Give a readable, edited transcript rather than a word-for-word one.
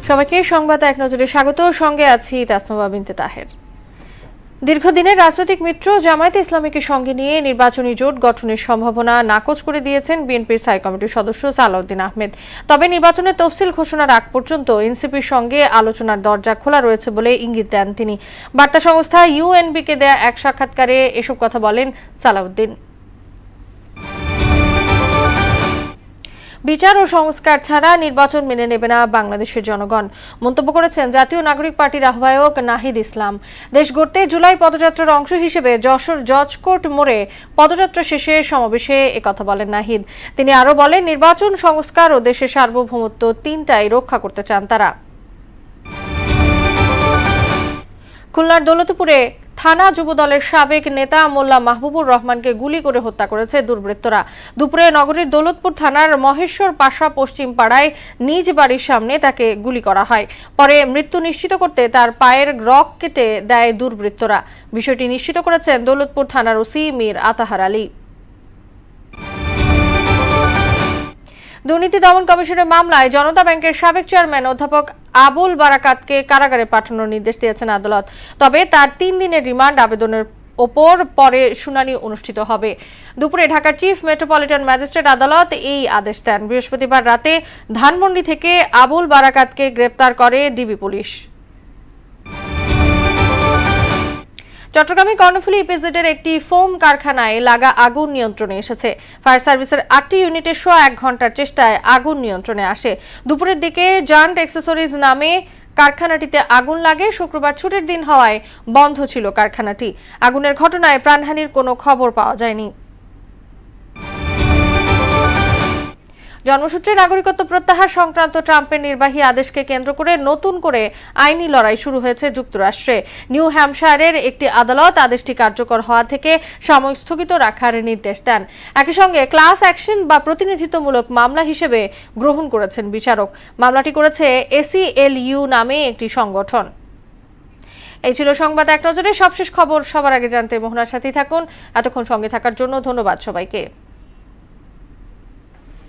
সবাইকে সংবাদ এক নজরে স্বাগত। সঙ্গে আছি তাসনুবা বিনতে তাহের। দীর্ঘদিনের রাজনৈতিক মিত্র জামায়াতে ইসলামীকে সঙ্গে নিয়ে নির্বাচনী জোট গঠনের সম্ভাবনা নাকচ করে দিয়েছেন বিএনপির স্থায়ী কমিটির সদস্য সালাউদ্দিন আহমেদ। তবে নির্বাচনের তফসিল ঘোষণার আগ পর্যন্ত এনসিপির সঙ্গে আলোচনার দরজা খোলা রয়েছে বলে ইঙ্গিত দেন তিনি। বার্তা সংস্থা ইউএনবিকে দেয়া এক সাক্ষাৎকারে এসব কথা বলেন সালাউদ্দিন। বিচার ও সংস্কার ছাড়া নির্বাচন মেনে নেবে না বাংলাদেশের জনগণ, মন্তব্য করেছেন জাতীয় নাগরিক পার্টির আহ্বায়ক নাহিদ ইসলাম। দেশ গড়তে জুলাই পদযাত্রার অংশ হিসেবে যশোর জজকোর্ট মোড়ে পদযাত্রা শেষে সমাবেশে একথা বলেন নাহিদ। তিনি আরও বলেন, নির্বাচন, সংস্কার ও দেশের সার্বভৌমত্ব তিনটাই রক্ষা করতে চান তারা। খুলনার দৌলতপুরে থানা যুবদলের সাবেক নেতা মোল্লা মাহবুবুর রহমানকে গুলি করে হত্যা করেছে দুর্বৃত্তরা। দুপুরে নগরীর দৌলতপুর থানার মহেশ্বর পাশা পশ্চিম পাড়ায় নিজ বাড়ির সামনে তাকে গুলি করা হয়। পরে মৃত্যু নিশ্চিত করতে তার পায়ের রগ কেটে দেয় দুর্বৃত্তরা। বিষয়টি নিশ্চিত করেছেন দৌলতপুর থানার ওসি মীর আতাহার আলী। দুর্নীতি দমন কমিশনের মামলায় জনতা ব্যাংকের সাবেক চেয়ারম্যান অধ্যাপক আবুল বারাকাতকে কারাগারে পাঠানোর নির্দেশ দিয়েছেন আদালত। তবে তার 3 দিনের রিমান্ড আবেদনের ওপর পরে শুনানি অনুষ্ঠিত হবে। দুপুরে ঢাকার চিফ মেট্রোপলিটন ম্যাজিস্ট্রেট আদালত এই আদেশ দেন। বৃহস্পতিবার রাতে ধানমন্ডি থেকে আবুল বারাকাতকে গ্রেপ্তার করে ডিবি পুলিশ। চট্টগ্রামে কর্ণফুলী ইপিজেডের একটি ফোম কারখানায় লাগা আগুন নিয়ন্ত্রণে এসেছে। ফায়ার সার্ভিসের 8টি ইউনিটের 1 ঘন্টার চেষ্টায় আগুন নিয়ন্ত্রণে আসে। দুপুরের দিকে জান্ট অ্যাক্সেসরিজ নামে কারখানাটিতে আগুন লাগে। শুক্রবার ছুটির দিন হওয়ায় বন্ধ ছিল কারখানাটি। আগুনের ঘটনায় প্রাণহানির কোনো খবর পাওয়া যায়নি। জন্মসূত্রে নাগরিকত্ব প্রত্যাহার সংক্রান্ত ট্রাম্পের নির্বাহী আদেশকে কেন্দ্র করে নতুন করে আইনি লড়াই শুরু হয়েছে যুক্তরাষ্ট্রে। নিউ হ্যাম্পশায়ারের একটি আদালত আদেশটি কার্যকর হওয়া থেকে সাময়িক স্থগিত রাখার নির্দেশ দেন। একই সঙ্গে ক্লাস অ্যাকশন বা প্রতিনিধিত্বমূলক মামলা হিসেবে গ্রহণ করেছেন বিচারক। মামলাটি করেছে ACLU নামে একটি সংগঠন। এই ছিল সংবাদ এক নজরে। সবশেষ খবর সবার আগে জানতে মোহনার সাথেই থাকুন। এতক্ষণ সঙ্গে থাকার জন্য ধন্যবাদ সবাইকে।